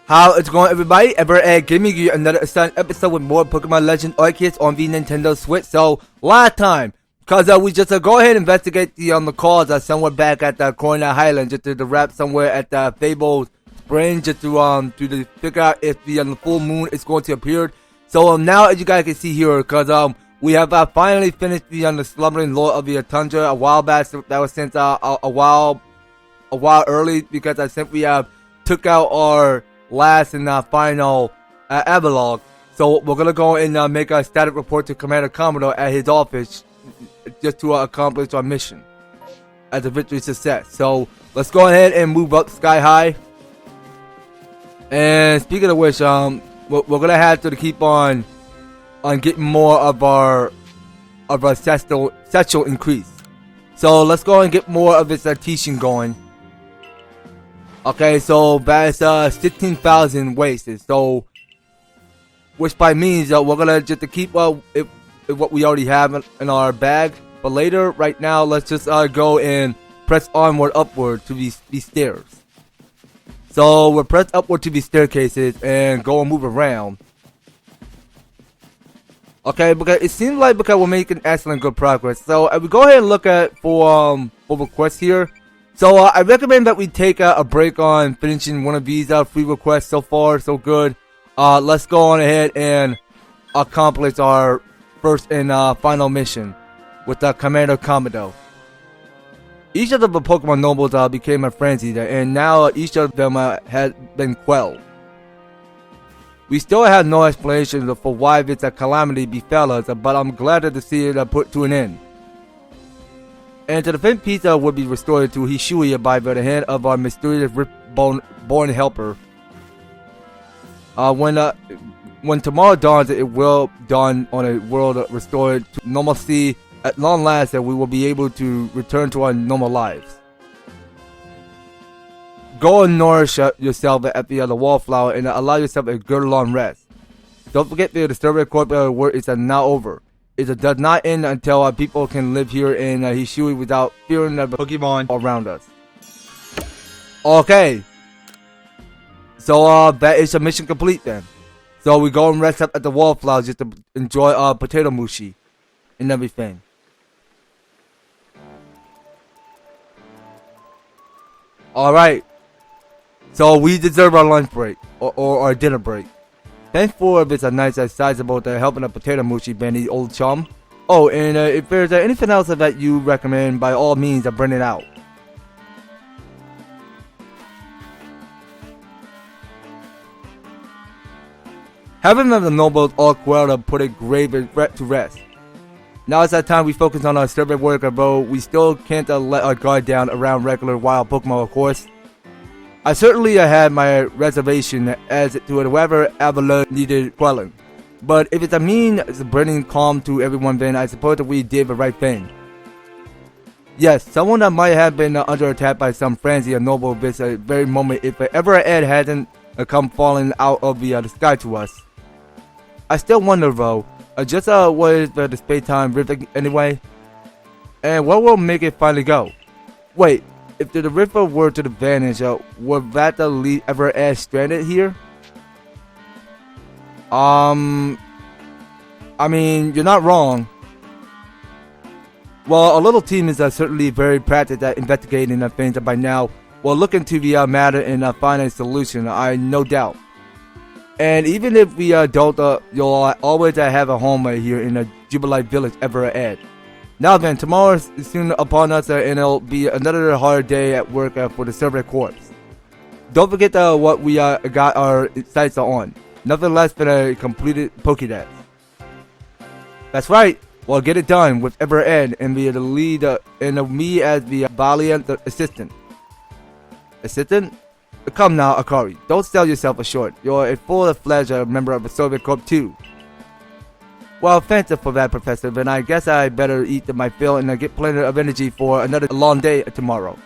How it's going, everybody? EVER-TASTIC giving you another exciting episode with more Pokémon Legends Arceus on the Nintendo Switch. So last time, cause we just go ahead and investigate the cause somewhere back at the Corona Highland, just to the wrap somewhere at the Fabled Spring, just to figure out if the full moon is going to appear. So now, as you guys can see here, cause we have finally finished the slumbering lore of the tundra a while back. So that was since a while early, because I simply took out our last and final epilogue. So we're gonna go and make a static report to Commander Commodore at his office, just to accomplish our mission as a victory success. So let's go ahead and move up sky high. And speaking of which, we're gonna have to keep on getting more of our satchel increase. So let's go and get more of its teaching going. Okay, so that's 16,000 wasted. So, which by means we're gonna just to keep what we already have in our bag. But later, right now, let's just go and press onward, upward to these stairs. So we'll press upward to these staircases and go and move around. Okay, because it seems like we're making excellent good progress. So we go ahead and look at for requests here. So I recommend that we take a break on finishing one of these free requests. So far, so good. Let's go on ahead and accomplish our first and final mission with Commander Commodore. Each of the Pokemon Nobles became a frenzy, and now each of them has been quelled. We still have no explanation for why this calamity befell us, but I'm glad to see it put to an end. And to defend pizza would be restored to Hisui by the hand of our mysterious born helper. When tomorrow dawns, it will dawn on a world restored to normalcy. At long last, that we will be able to return to our normal lives. Go and nourish yourself at the wallflower and allow yourself a good long rest. Don't forget the disturbing corporate work is now over. It does not end until people can live here in Hisui without fearing the Pokemon around us. Okay. So that is a mission complete then. So we go and rest up at the wallflower just to enjoy our potato mushi and everything. Alright. So we deserve our lunch break or our dinner break. Thanks for if it's a nice sizable to helping a potato mushi, Benny, old chum. Oh, and if there's anything else that you recommend, by all means, bring it out. Having the nobles all quelled put a grave regret to rest. Now it's that time we focus on our survey work, although we still can't let our guard down around regular wild Pokemon, of course. I certainly had my reservation as to whoever Avalanche needed quelling. But if it's bringing calm to everyone, then I suppose that we did the right thing. Yes, someone that might have been under attack by some Frenzy Noble this very moment if EVER-TASTIC hadn't come falling out of the sky to us. I still wonder though, just what is the space-time rift anyway? And what will make it finally go? Wait. If the river were to vanish, would that leave EVER-TASTIC stranded here? I mean, you're not wrong. Well, our little team is certainly very practiced at investigating things by now. We'll look into the matter and find a solution, I no doubt. And even if we don't, you'll always have a home here in the Jubilife Village, EVER-TASTIC. Now then, tomorrow is soon upon us, and it'll be another hard day at work for the Survey Corps. Don't forget what we got our sights on. Nothing less than a completed Pokédex. That's right. We'll get it done with EVER-TASTIC and be the lead, and me as the valiant assistant. Assistant? Come now, Akari. Don't sell yourself short. You're a full-fledged member of the Soviet Corps too. Well, thanks for that, Professor, then I guess I better eat my fill and get plenty of energy for another long day tomorrow.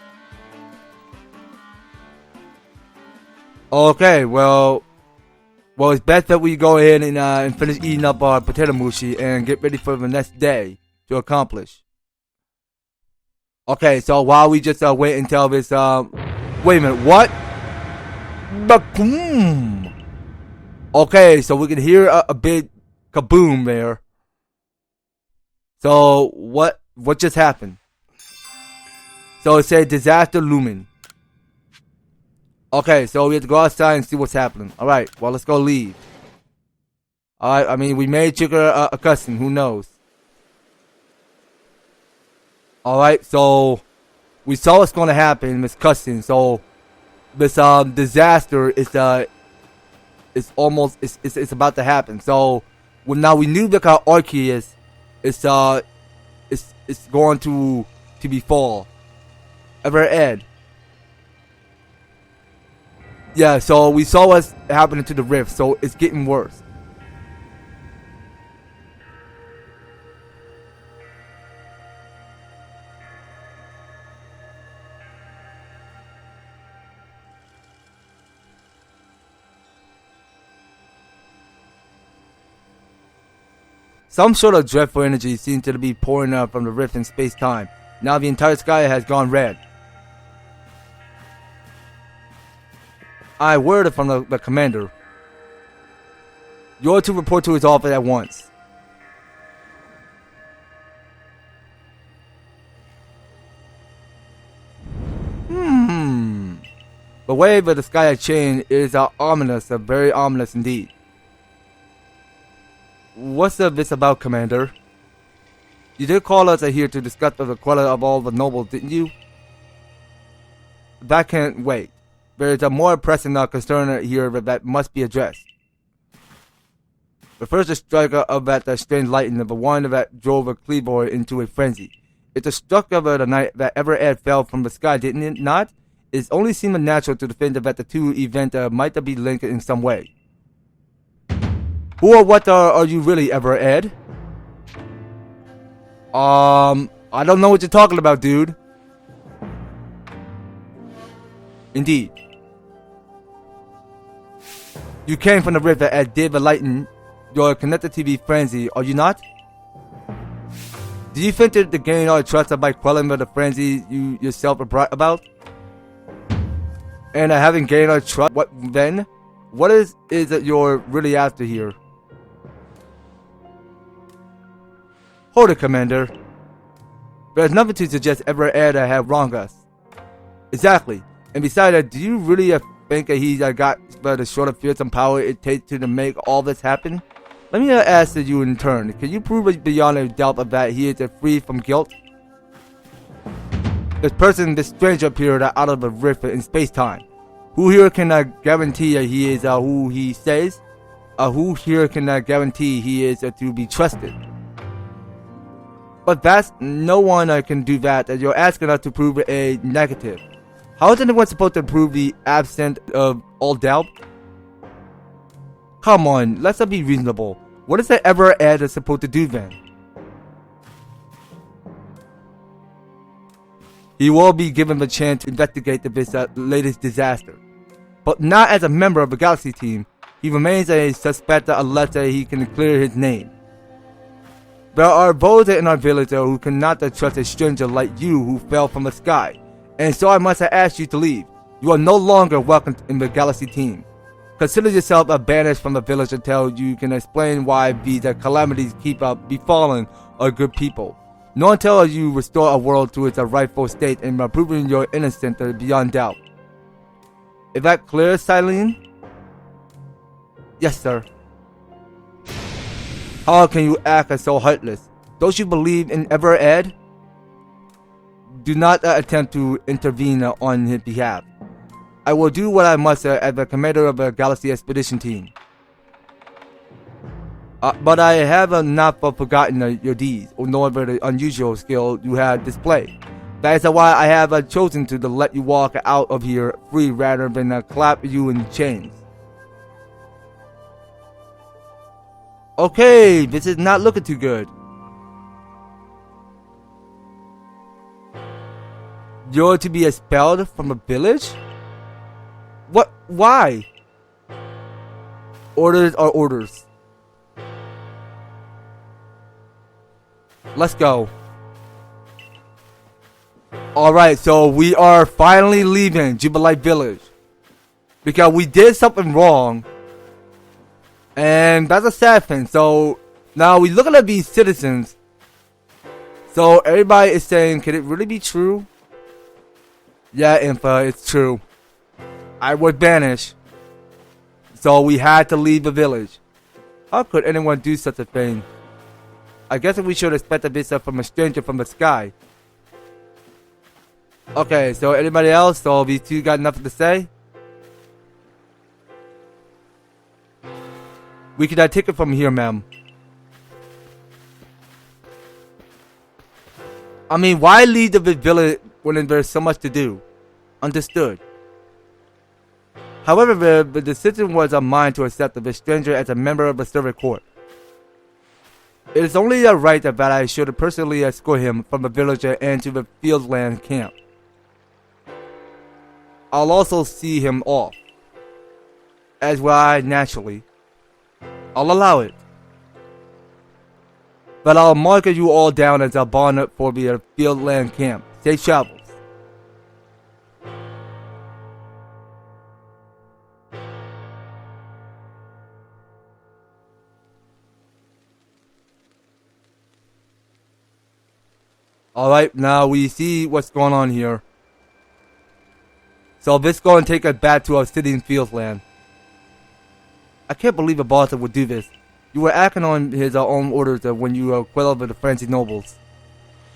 Okay, well, it's best that we go ahead and finish eating up our potato mushi and get ready for the next day to accomplish. Okay, so while we just wait until this, wait a minute, what? Boom. Okay, so we can hear a big kaboom there. So what just happened? So it said disaster looming. Okay, so we have to go outside and see what's happening. Alright, well, let's go leave. Alright, I mean, we may trigger a cutscene, who knows? Alright, so we saw what's going to happen in this cutscene. So this disaster is it's about to happen. So now we knew that our Arceus is going to befall. EVER-Ed. Yeah, so we saw what's happening to the rift, so it's getting worse. Some sort of dreadful energy seems to be pouring out from the rift in space-time. Now the entire sky has gone red. I worded from the commander. You're to report to his office at once. The way that the sky has changed is ominous, very ominous indeed. What's this about, Commander? You did call us here to discuss the quality of all the nobles, didn't you? That can't wait. There is a more pressing concern here that must be addressed. The first strike of that strange lightning of the one that drove a Cleaver into a frenzy. It's a struck of the night that EVER-Ed fell from the sky, didn't it not? It only seemed natural to think that the two events might be linked in some way. Who or what are you really, EVER-Ed? I don't know what you're talking about, dude. Indeed. You came from the river at did the lightning. You're connected to the frenzy, are you not? Do you think that to gain our trust by quelling the frenzy you yourself are brought about? And having gained our trust, what then? What is it you're really after here? Hold it, Commander. There's nothing to suggest EVER-Ed have wronged us. Exactly. And besides that, do you really think that he's got the sort of fearsome power it takes to make all this happen? Let me ask you in turn. Can you prove beyond a doubt that he is free from guilt? This stranger appeared out of a rift in space-time. Who here can guarantee he is who he says? Who here can guarantee he is to be trusted? But no one can do that. You're asking us to prove a negative. How is anyone supposed to prove the absence of all doubt? Come on, let's be reasonable. What is the EVER-Ed supposed to do then? He will be given the chance to investigate this latest disaster. But not as a member of the Galaxy team. He remains a suspect unless he can clear his name. There are those in our village who cannot trust a stranger like you who fell from the sky. And so I must ask you to leave. You are no longer welcome in the Galaxy team. Consider yourself banished from the village until you can explain why these calamities keep befalling our good people. Nor until you restore a world to its rightful state and proving your innocence beyond doubt. Is that clear, Lian? Yes, sir. How can you act so heartless? Don't you believe in EVER-Ed? Do not attempt to intervene on his behalf. I will do what I must as the commander of the Galaxy Expedition Team. But I have not forgotten your deeds, nor the unusual skill you have displayed. That is why I have chosen to let you walk out of here free rather than clap you in chains. Okay, this is not looking too good. You're to be expelled from a village? What? Why? Orders are orders. Let's go. Alright, so we are finally leaving Jubilife Village. because we did something wrong, and that's a sad thing. So now we look at these citizens. So everybody is saying, can it really be true? Yeah, Infa, it's true. I was banished, so we had to leave the village. How could anyone do such a thing? I guess we should expect a visit from a stranger from the sky. Okay, so anybody else? So these two got nothing to say? We can take it from here, ma'am. I mean, why leave the village when there's so much to do? Understood. However, the decision was of mine to accept the stranger as a member of the servant court. It is only right that I should personally escort him from the village and to the fieldland camp. I'll also see him off. As will I, naturally. I'll allow it. But I'll mark you all down as a bond for the fieldland camp. Safe travels. Alright, now we see what's going on here. So this is going to take us back to our city in Fieldland. I can't believe a boss would do this. You were acting on his own orders when you quit over the Frenzy Nobles.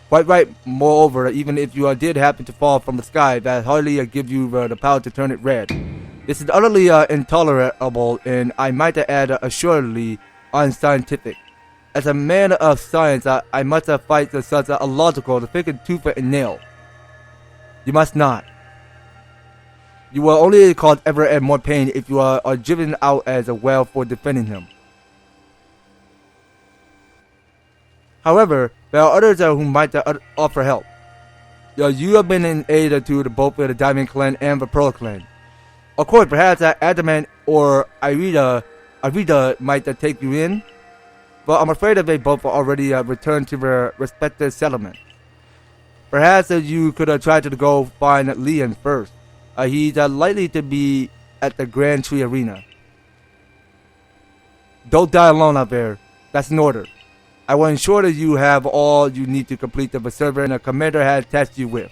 Quite right. Moreover, even if you did happen to fall from the sky, that hardly give you the power to turn it red. This is utterly intolerable, and I might add assuredly unscientific. As a man of science, I must fight such a illogical, thinking tooth and nail. You must not. You will only cause ever and more pain if you are driven out as well for defending him. However, there are others who might offer help. You have been in aid to both the Diamond Clan and the Pearl Clan. Of course, perhaps Adamant or Irida might take you in, but I'm afraid that they both already returned to their respective settlements. Perhaps you could try to go find Lian first. He's likely to be at the Grand Tree Arena. Don't die alone out there. That's an order. I will ensure that you have all you need to complete the server and the commander has tasked you with.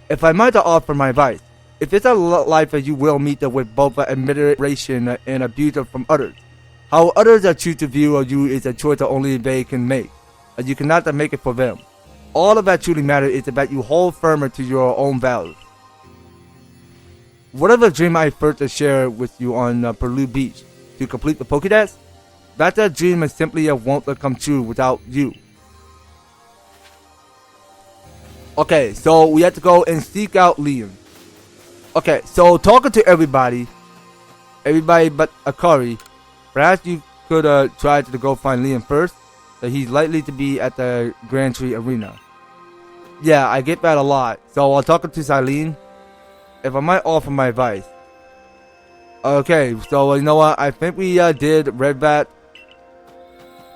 If I might offer my advice, if it's a life you will meet with both admiration and abuse from others. How others choose to view you is a choice that only they can make. You cannot make it for them. All of that truly matters is that you hold firmer to your own values. Whatever dream I first shared with you on Perlu Beach to complete the Pokédex, that dream is simply won't come true without you. Okay, so we have to go and seek out Lian. Okay, so talking to everybody but Akari, perhaps you could try to go find Lian first. That he's likely to be at the Grand Tree Arena. Yeah, I get that a lot. So while talking to Silene, if I might offer my advice. Okay, so you know what? I think we did Red Bat.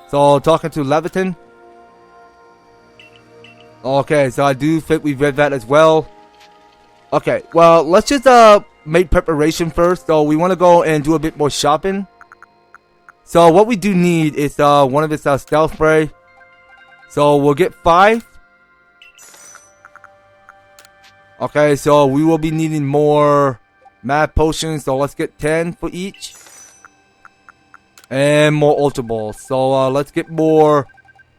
So talking to Leviton. Okay, so I do think we read that as well. Okay, well, let's just make preparation first. So we want to go and do a bit more shopping. So what we do need is one of its stealth spray. So we'll get 5. Okay, so we will be needing more mad potions. So let's get 10 for each. And more Ultra Balls. So let's get more,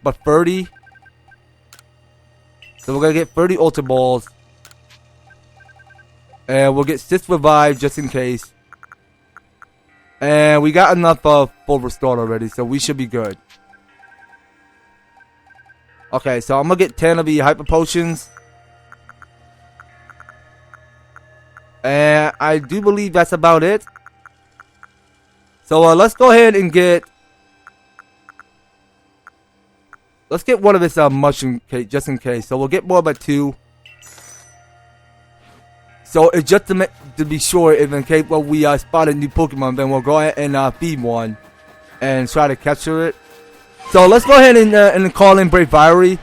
but 30. So we're going to get 30 Ultra Balls. And we'll get 6 Revive just in case. And we got enough full restore already, so we should be good. Okay, so I'm going to get 10 of the Hyper Potions. And I do believe that's about it. So let's go ahead and get... Let's get one of this mushroom cake just in case. So we'll get more but 2. So it's just to be sure, if in case we spot a new Pokemon, then we'll go ahead and feed one and try to capture it. So let's go ahead and call in Braviary.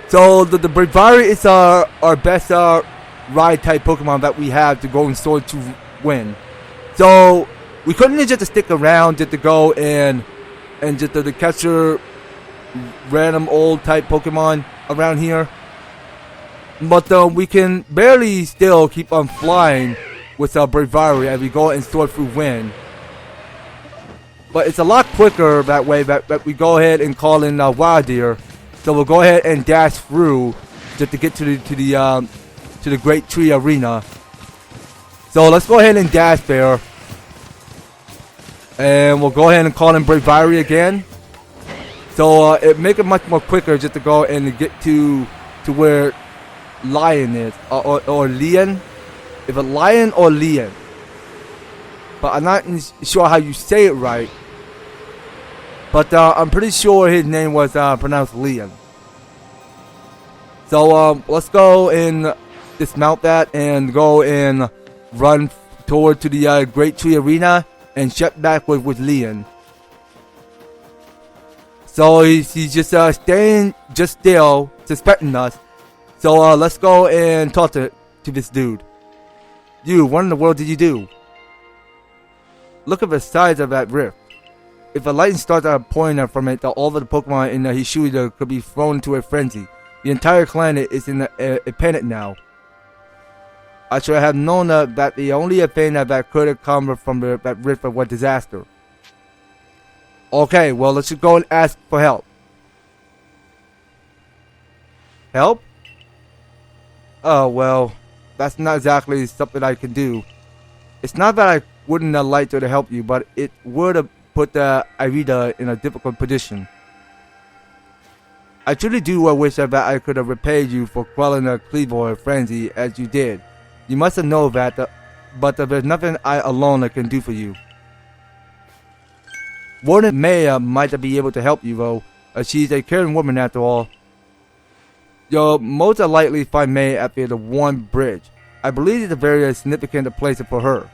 So the Braviary is our best ride type Pokemon that we have to go and store to win. So we couldn't just stick around just to go and just to capture random old type Pokemon around here. But we can barely still keep on flying with our Braviary as we go and sort through wind. But it's a lot quicker that way that we go ahead and call in Wild Deer. So we'll go ahead and dash through just to get to the Great Tree Arena. So let's go ahead and dash there. And we'll go ahead and call in Braviary again. So it make it much more quicker just to go and get to where Lian is or Lian. If a Lian or Lian, but I'm not sure how you say it right. But I'm pretty sure his name was pronounced Lian. So let's go and dismount that and go and run toward to the Great Tree Arena and check back with Lian. So he's just staying just still, suspecting us. So let's go and talk to this dude. You, what in the world did you do? Look at the size of that rift. If a lightning starts pouring from it, all of the Pokemon in the Hisui could be thrown into a frenzy. The entire planet is in a panic now. I should have known that the only thing that could have come from that rift was disaster. Okay, well, let's just go and ask for help. Help? Oh, well, that's not exactly something I can do. It's not that I wouldn't like to help you, but it would have put Irida in a difficult position. I truly do wish that I could have repaid you for quelling the Cleavor frenzy as you did. You must have known that, but there's nothing I alone can do for you. Warden Maya might be able to help you though, she's a caring woman after all. You'll most likely find May at the Warm Bridge. I believe it's a very significant place for her.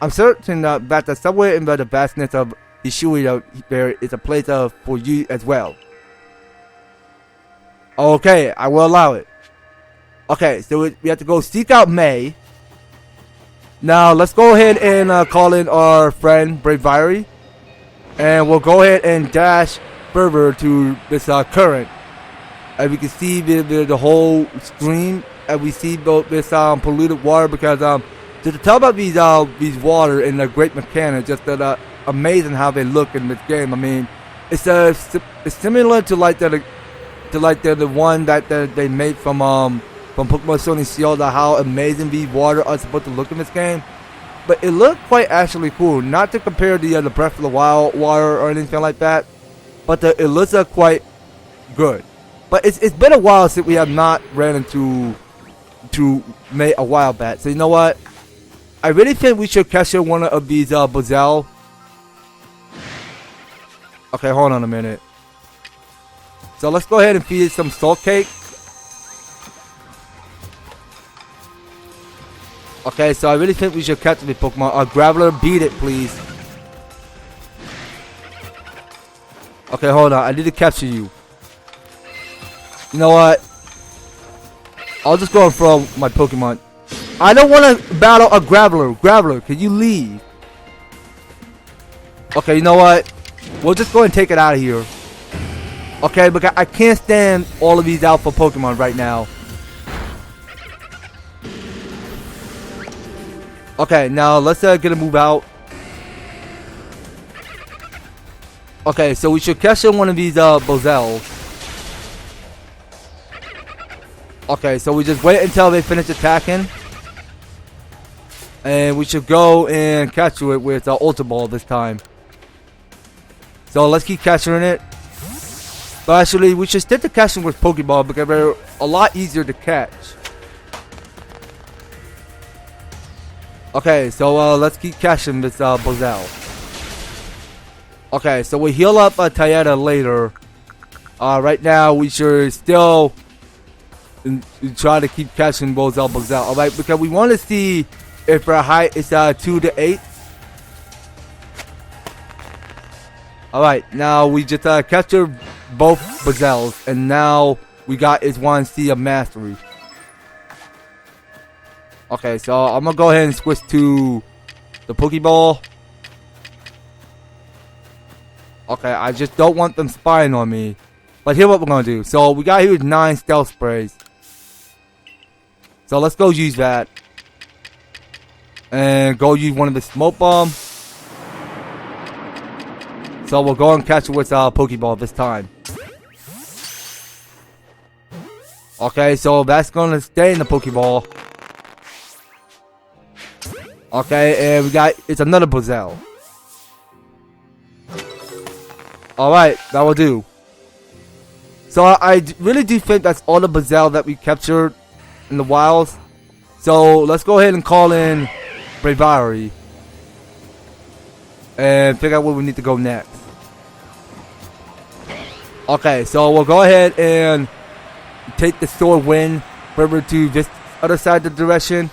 I'm certain that somewhere in the vastness of Hisui there is a place for you as well. Okay, I will allow it. Okay, so we have to go seek out May. Now let's go ahead and call in our friend Braviary. And we'll go ahead and dash further to this current. As we can see the whole stream, and we see this polluted water because to tell about these water and the great mechanics, just amazing how they look in this game. I mean, it's similar to the one that they made from Pokemon Sword and Shield, how amazing these water are supposed to look in this game. But it looked quite actually cool. Not to compare the Breath of the Wild water or anything like that, but it looks quite good. But it's been a while since we have not ran into May a while back. So you know what? I really think we should capture one of these Buzzell. Okay, hold on a minute. So let's go ahead and feed it some salt cake. Okay, so I really think we should capture the Pokemon. Graveler, beat it, please. Okay, hold on. I need to capture you. You know what? I'll just go and throw my Pokemon. I don't want to battle a Graveler. Graveler, can you leave? Okay, you know what? We'll just go and take it out of here. Okay, but I can't stand all of these alpha Pokemon right now. Okay, now let's get a move out. Okay, so we should capture one of these Bozels. Okay, so we just wait until they finish attacking. And we should go and capture it with Ultra Ball this time. So let's keep capturing it. But actually, we should stick to catching with Pokeball because they're a lot easier to catch. Okay, so let's keep catching this Bozel. Okay, so we heal up Tayeta later. Right now, we should still try to keep catching Bozel. Alright, because we want to see if our height is 2 to 8. Alright, now we just captured both Bozels, and now we got is 1C of Mastery. Okay, so I'm gonna go ahead and switch to the Pokeball. Okay, I just don't want them spying on me. But here's what we're gonna do. So we got here 9 stealth sprays. So let's go use that. And go use one of the smoke bombs. So we'll go and catch it with our Pokeball this time. Okay, so that's gonna stay in the Pokeball. Okay, and we got, it's another Buzzell. Alright, that will do. So I really do think that's all the Buzzell that we captured in the wilds. So let's go ahead and call in Bravery. And figure out where we need to go next. Okay, so we'll go ahead and take the sword wind further to this other side of the direction.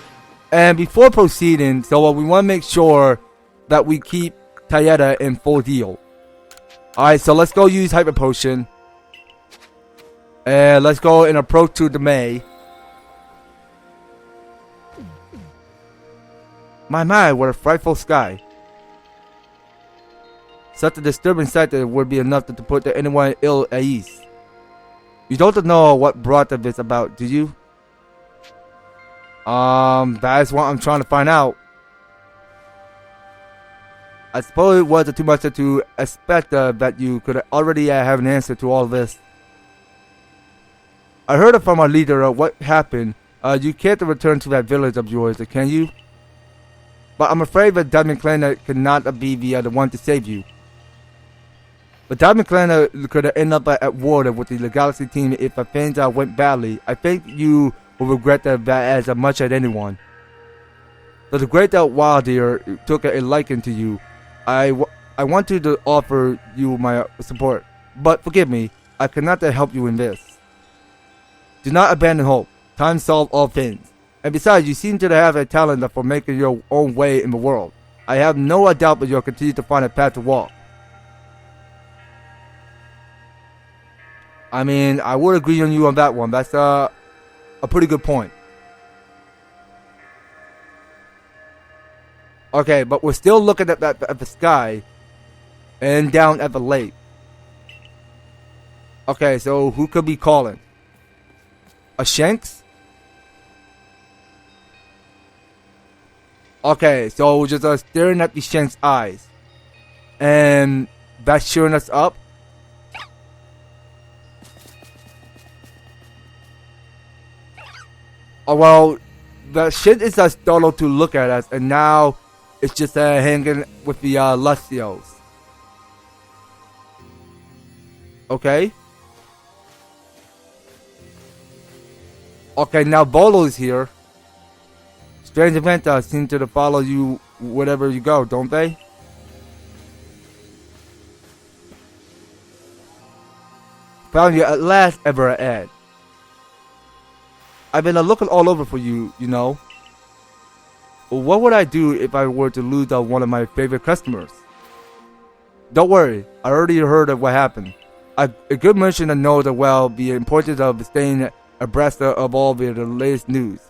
And before proceeding, so we want to make sure that we keep Tayeta in full heal. Alright, so let's go use Hyper Potion. And let's go and approach to the May. My, what a frightful sky. Such a disturbing sight that it would be enough to put anyone ill at ease. You don't know what brought this about, do you? That is what I'm trying to find out. I suppose it wasn't too much to expect that you could already have an answer to all this. I heard it from our leader what happened. You can't return to that village of yours, can you? But I'm afraid that Diamond Clan cannot be the one to save you. But Diamond Clan could end up at war with the Galaxy team if things went badly. I think you will regret that as much as anyone. So the great Wild Deer took a liking to you. I want to offer you my support, but forgive me, I cannot help you in this. Do not abandon hope. Time solves all things. And besides, you seem to have a talent for making your own way in the world. I have no doubt that you'll continue to find a path to walk. I mean, I would agree on you on that one. That's a pretty good point. Okay, but we're still looking at the sky and down at the lake. Okay, so who could be calling? A Shanks? Okay, so we're just staring at the Shank's eyes. And that's cheering us up. Oh, well, the shit is startled to look at us, and now it's just hanging with the Lustios. Okay. Okay, now Bolo is here. Strange events seem to follow you wherever you go, don't they? Found you at last, ever Ed. I've been looking all over for you, you know. What would I do if I were to lose one of my favorite customers? Don't worry, I already heard of what happened. A good merchant knows well the importance of staying abreast of all the latest news.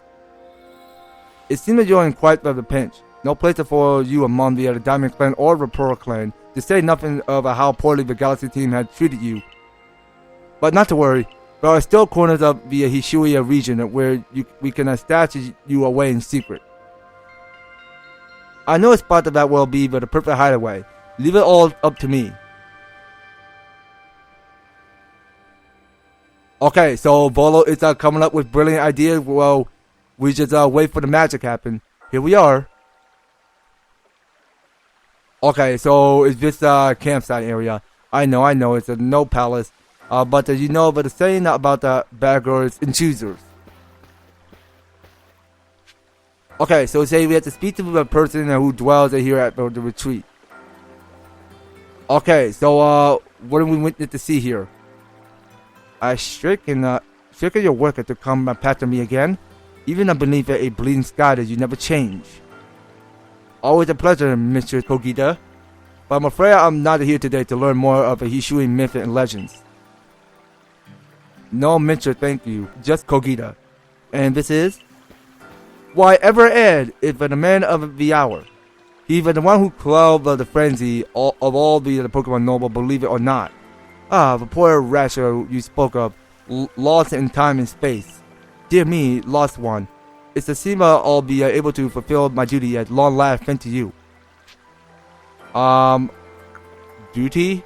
It seems that you're in quite of a pinch. No place for you among the Diamond Clan or the Pearl Clan, to say nothing of how poorly the Galaxy team had treated you. But not to worry, there are still corners of the Hisui Region where we can stash you away in secret. I know a spot that will be the perfect hideaway. Leave it all up to me. Okay, so Volo is coming up with brilliant ideas. Well, we just wait for the magic to happen. Here we are. Okay, so it's this campsite area. I know, it's a no palace. But you know about the saying about the bad girls and choosers. Okay, so say we have to speak to the person who dwells here at the retreat. Okay, so what do we witness to see here? I stricken your worker to come past me again, even beneath a bleeding sky that you never change. Always a pleasure, Mr. Cogita, but I'm afraid I'm not here today to learn more of a Hisui myth and legends. No, Mr. Thank you, just Cogita. And this is? Why, EVER-TASTIC is the man of the hour. He's the one who quelled the frenzy of all the Pokémon Noble, believe it or not. The poor Rasher you spoke of, lost in time and space. Dear me, lost one. It's a shame I'll be able to fulfill my duty at long last thanks to you. Duty?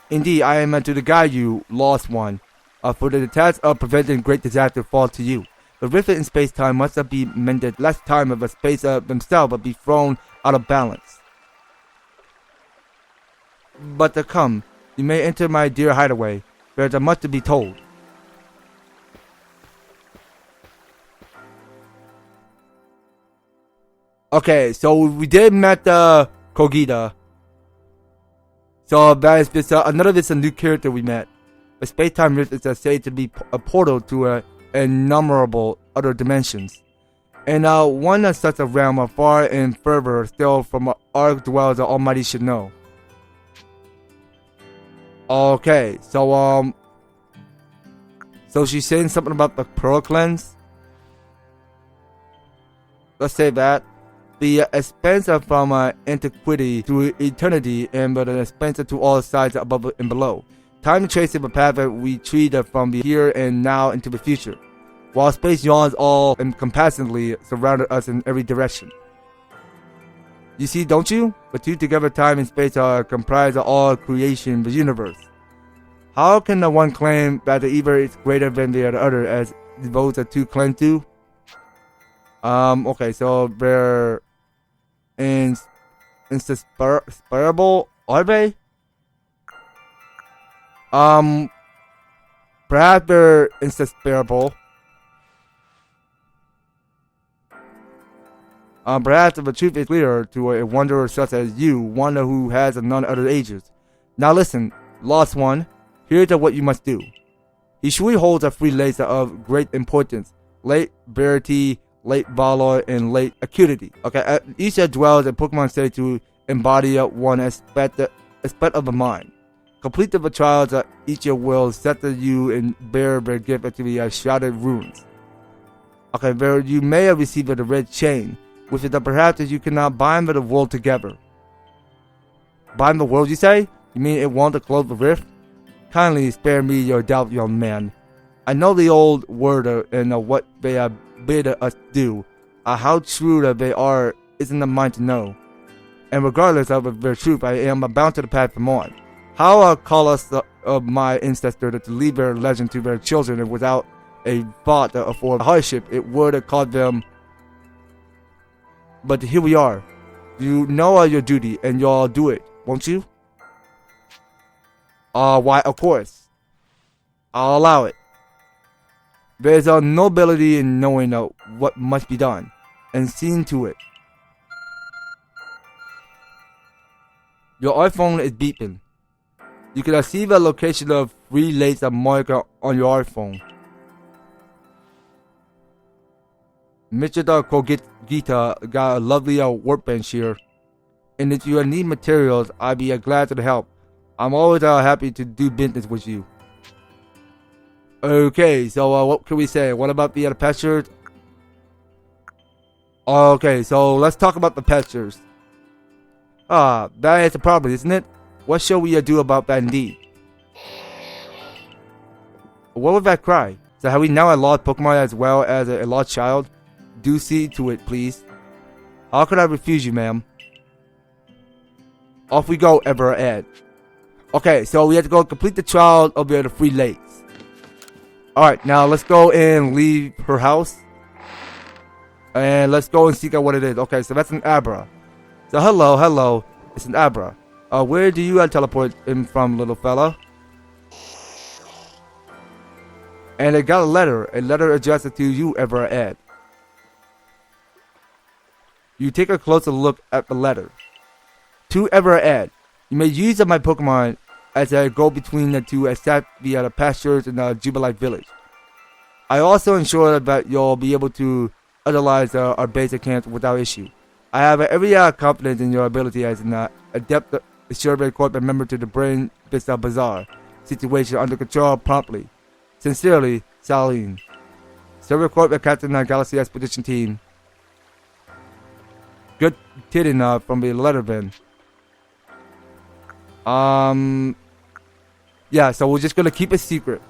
Indeed, I am to guide you, lost one. For the task of preventing great disaster falls to you. The rift in space-time must be mended, lest time of the space themselves be thrown out of balance. But to come, you may enter my dear hideaway. There's much to be told. Okay, so we did met Cogita. So that is just another this a new character we met. The space-time rift is said to be a portal to innumerable other dimensions. And one such a realm far and further still from our dwellers the Almighty should know. Okay, so she's saying something about the Pearl Cleanse. Let's say that. The expanse from antiquity to eternity, and but an expanse to all sides above and below. Time traces the path that we treat from the here and now into the future, while space yawns all encompassingly surrounding us in every direction. You see, don't you? The two together, time and space, are comprised of all creation, the universe. How can the one claim that the either is greater than the other, as those two claim to? Okay, so they're inseparable, are they? Perhaps they're inseparable. Perhaps the truth is clear to a wanderer such as you, one who has none other ages. Now listen, lost one, here's what you must do. Hisui holds a three laser of great importance: late verity, late valor, and late acuity. Okay, each dwells in Pokemon City to embody one aspect of the mind. Complete the trials, each will set you and bear their gift to the shrouded runes. Okay, there you may have received the red chain, which is perhaps you cannot bind the world together. Bind the world, you say? You mean it won't close the rift? Kindly spare me your doubt, young man. I know the old word and what they bid us do. How true they are isn't mine to know. And regardless of their truth, I am bound to the path them on. How call us of my ancestors to leave their legend to their children, and without a thought for hardship it would cause them. But here we are. You know your duty, and you'll do it, won't you? Why, of course. I'll allow it. There's a nobility in knowing what must be done, and seeing to it. Your iPhone is beeping. You can see the location of 3 laser marker on your iPhone. Mr. Cogita got a lovely workbench here. And if you need materials, I'd be glad to help. I'm always happy to do business with you. Okay, so what can we say? What about the other pastures? Okay, so let's talk about the pastures. That is the problem, isn't it? What shall we do about that indeed? What was that cry? So have we now a lost Pokemon as well as a lost child? Do see to it, please. How could I refuse you, ma'am? Off we go, EVER-TASTIC. Okay, so we have to go complete the trial of the 3 lakes. Alright, now let's go and leave her house. And let's go and seek out what it is. Okay, so that's an Abra. So hello. It's an Abra. Where do you teleport in from, little fella? And I got a letter addressed to you, EVER-TASTIC. You take a closer look at the letter. To EVER-TASTIC, you may use my Pokemon as a go-between to accept the pastures in Jubilife Village. I also ensure that you'll be able to utilize our basic camps without issue. I have every confidence in your ability as an adept survey corps member to bring this bizarre situation under control promptly. Sincerely, Lian. Server Corp and Captain Galaxy Expedition Team. Good kidding from the letter bin. Yeah, so we're just gonna keep it secret.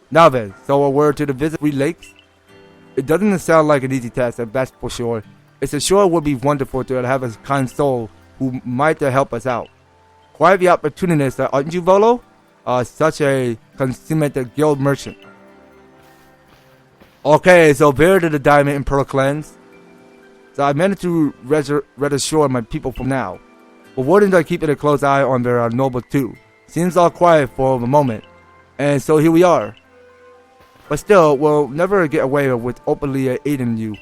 Now then, so we're to the visit Three Lakes. It doesn't sound like an easy task, that's for sure. It's a sure would be wonderful to have a kind soul who might help us out. Quite the opportunist, aren't you, Volo? Such a consummate guild merchant. Okay, so bear to the Diamond and Pearl Cleanse. So I managed to reassure my people from now. But wouldn't I keep a close eye on their noble too? Seems all quiet for the moment. And so here we are. But still, we'll never get away with openly aiding you.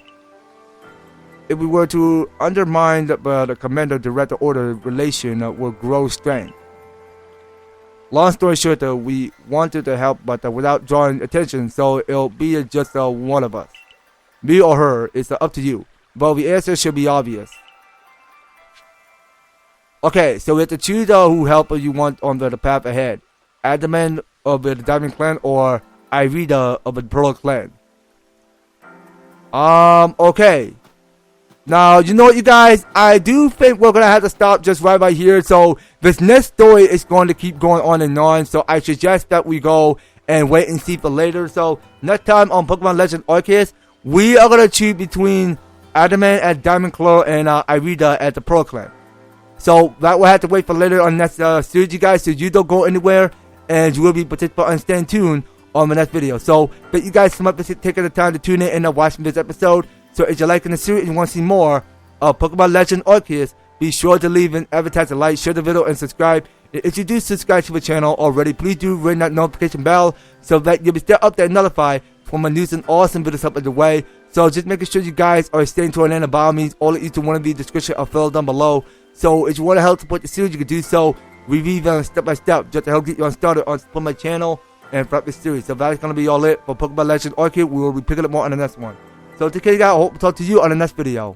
If we were to undermine the commander-director order relation will grow strained. Long story short, we wanted to help, but without drawing attention, so it'll be just one of us. Me or her, it's up to you. But the answer should be obvious. Okay, so we have to choose who helper you want on the path ahead. Adamant of the Diamond Clan or Irida of the Pearl Clan. Okay. Now, you know what, you guys? I do think we're going to have to stop just right here. So, this next story is going to keep going on and on. So, I suggest that we go and wait and see for later. So, next time on Pokemon Legends Arceus, we are going to choose between Adamant at Diamond Claw and Irida at the Pearl Clan. So, that will have to wait for later on next series, you guys. So, you don't go anywhere. And you will be participating and staying tuned on the next video. So, thank you guys so much for taking the time to tune in and watching this episode. So if you're liking the series and you want to see more of Pokemon Legends Arceus, be sure to leave an advertisement, like, share the video, and subscribe. And if you do subscribe to the channel already, please do ring that notification bell so that you'll be still up there and notified for my news and awesome videos up the way. So just making sure you guys are staying to an end. By all means, all of each one of the description are filled down below. So if you want to help support the series, you can do so. We review step by step just to help get you on started on my channel and throughout this series. So that's going to be all it for Pokemon Legends Arceus. We will be picking up more on the next one. So take care, guys. I hope to talk to you on the next video.